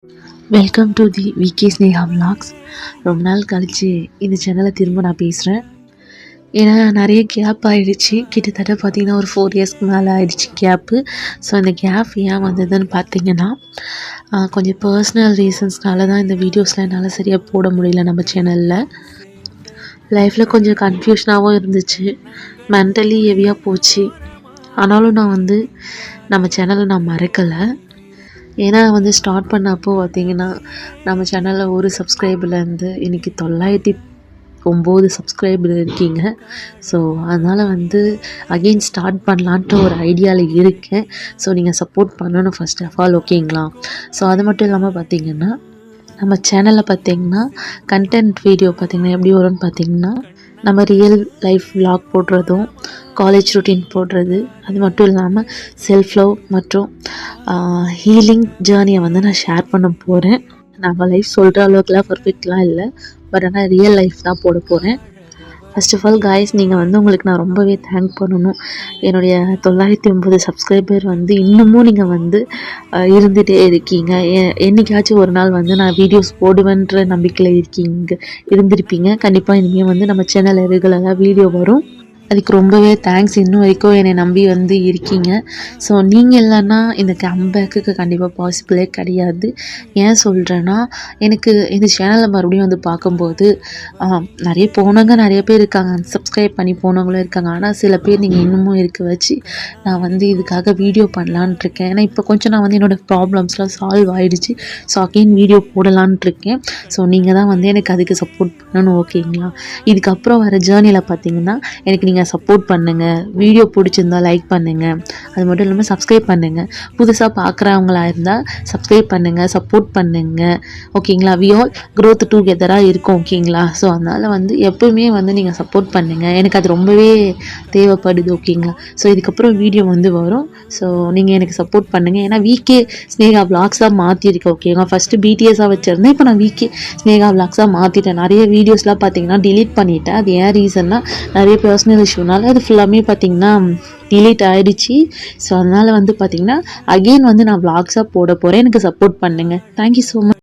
Welcome to the VK Sneha vlogs. ரொம்ப நாள் கழித்து இந்த சேனலை திரும்ப நான் பேசுகிறேன். ஏன்னா நிறைய கேப் ஆகிடுச்சு. கிட்டத்தட்ட பார்த்திங்கன்னா ஒரு 4 இயர்ஸ்க்கு மேலே ஆகிடுச்சு கேப்பு. ஸோ இந்த கேப் ஏன் வந்ததுன்னு பார்த்திங்கன்னா கொஞ்சம் பர்சனல் ரீசன்ஸ்னால தான் இந்த வீடியோஸ்லாம் என்னால் சரியாக போட முடியல. நம்ம சேனலில் லைஃப்பில் கொஞ்சம் கன்ஃபியூஷனாகவும் இருந்துச்சு, மென்டலி ஹெவியாக போச்சு. ஆனாலும் நான் நம்ம சேனலை நான் மறக்கலை. ஏன்னா ஸ்டார்ட் பண்ணப்போ பார்த்திங்கன்னா நம்ம சேனலில் ஒரு சப்ஸ்கிரைபர்லேருந்து இன்றைக்கி 909 சப்ஸ்கிரைபர் இருக்கீங்க. ஸோ அதனால் அகெயின் ஸ்டார்ட் பண்ணலான்ட்டு ஒரு ஐடியாவில் இருக்கேன். ஸோ நீங்கள் சப்போர்ட் பண்ணணும் ஃபர்ஸ்ட் ஆஃப் ஆல், ஓகேங்களா? ஸோ அது மட்டும் இல்லாமல் பார்த்திங்கன்னா நம்ம சேனலில் பார்த்திங்கன்னா கண்டென்ட் வீடியோ பார்த்திங்கன்னா எப்படி வரும்னு பார்த்திங்கன்னா நம்ம ரியல் லைஃப் விலாக் போடுறதும், காலேஜ் ரொட்டீன் போடுறது, அது மட்டும் இல்லாமல் செல்ஃப் லவ் மற்றும் ஹீலிங் ஜேர்னியை நான் ஷேர் பண்ண போகிறேன். நம்ம லைஃப் சொல்கிற அளவுக்குலாம் பர்ஃபெக்ட்லாம் இல்லை, பட் ஆனால் ரியல் லைஃப் தான் போட போகிறேன். ஃபர்ஸ்ட் ஆஃப் ஆல் காய்ஸ், நீங்கள் உங்களுக்கு நான் ரொம்பவே தேங்க் பண்ணணும். என்னுடைய 909 சப்ஸ்கிரைபர் இன்னமும் நீங்கள் இருந்துகிட்டே இருக்கீங்க. என்றைக்காச்சும் ஒரு நாள் நான் வீடியோஸ் போடுவேன்ற நம்பிக்கையில் இருந்திருப்பீங்க. கண்டிப்பாக இனிமேல் நம்ம சேனல் ரெகுலராக வீடியோ வரும். அதுக்கு ரொம்பவே தேங்க்ஸ். இன்னும் வரைக்கும் என்னை நம்பி இருக்கீங்க. ஸோ நீங்கள் இல்லைன்னா இந்த கம்பேக்குக்கு கண்டிப்பாக பாசிபிளே கிடையாது. ஏன் சொல்கிறேன்னா, எனக்கு இந்த சேனலில் மறுபடியும் பார்க்கும்போது நிறைய போனவங்க நிறைய பேர் இருக்காங்க, சப்ஸ்கிரைப் பண்ணி போனவங்களும் இருக்காங்க. ஆனால் சில பேர் நீங்கள் இன்னமும் இருக்க வச்சு நான் இதுக்காக வீடியோ பண்ணலான்ட்டு இருக்கேன். ஏன்னா இப்போ கொஞ்சம் நான் என்னோடய ப்ராப்ளம்ஸ்லாம் சால்வ் ஆகிடுச்சு. ஸோ அகெயின் வீடியோ போடலான்ட்டு இருக்கேன். ஸோ நீங்கள் தான் எனக்கு அதுக்கு சப்போர்ட் பண்ணணும், ஓகேங்களா? இதுக்கப்புறம் வர ஜேர்னியில் பார்த்தீங்கன்னா எனக்கு நீங்கள் சப்போர்ட் பண்ணுங்கள். வீடியோ பிடிச்சிருந்தா லைக் பண்ணுங்கள். அது மட்டும் இல்லாமல் சப்ஸ்கிரைப் பண்ணுங்கள். புதுசாக பார்க்குறவங்களா இருந்தால் சப்ஸ்கிரைப் பண்ணுங்கள், சப்போர்ட் பண்ணுங்கள், ஓகேங்களா? வி ஆல் க்ரோத் டுகெதராக இருக்கும், ஓகேங்களா? ஸோ அதனால் எப்போவுமே நீங்கள் சப்போர்ட் பண்ணுங்கள். எனக்கு அது ரொம்பவே தேவைப்படுது, ஓகேங்களா? ஸோ இதுக்கப்புறம் வீடியோ வரும். ஸோ நீங்கள் எனக்கு சப்போர்ட் பண்ணுங்கள். ஏன்னா விகே ஸ்னேகா விலாக்ஸாக மாற்றிருக்கேன், ஓகேங்களா? ஃபஸ்ட்டு பிடிஎஸாக வச்சுருந்தேன், இப்போ நான் விகே ஸ்னேகா விலாக்ஸாக மாற்றிட்டேன். நிறைய வீடியோஸ்லாம் பார்த்தீங்கன்னா டிலீட் பண்ணிட்டேன். அது ஏன் ரீசன்னா நிறைய பர்சனல் இஷ்யூனால அது ஃபுல்லாமே பார்த்திங்கன்னா டிலீட் ஆகிடுச்சு. ஸோ அதனால் பார்த்திங்கன்னா அகெயின் நான் விலாக்ஸாக போட போகிறேன். எனக்கு சப்போர்ட் பண்ணுங்கள். Thank you so much.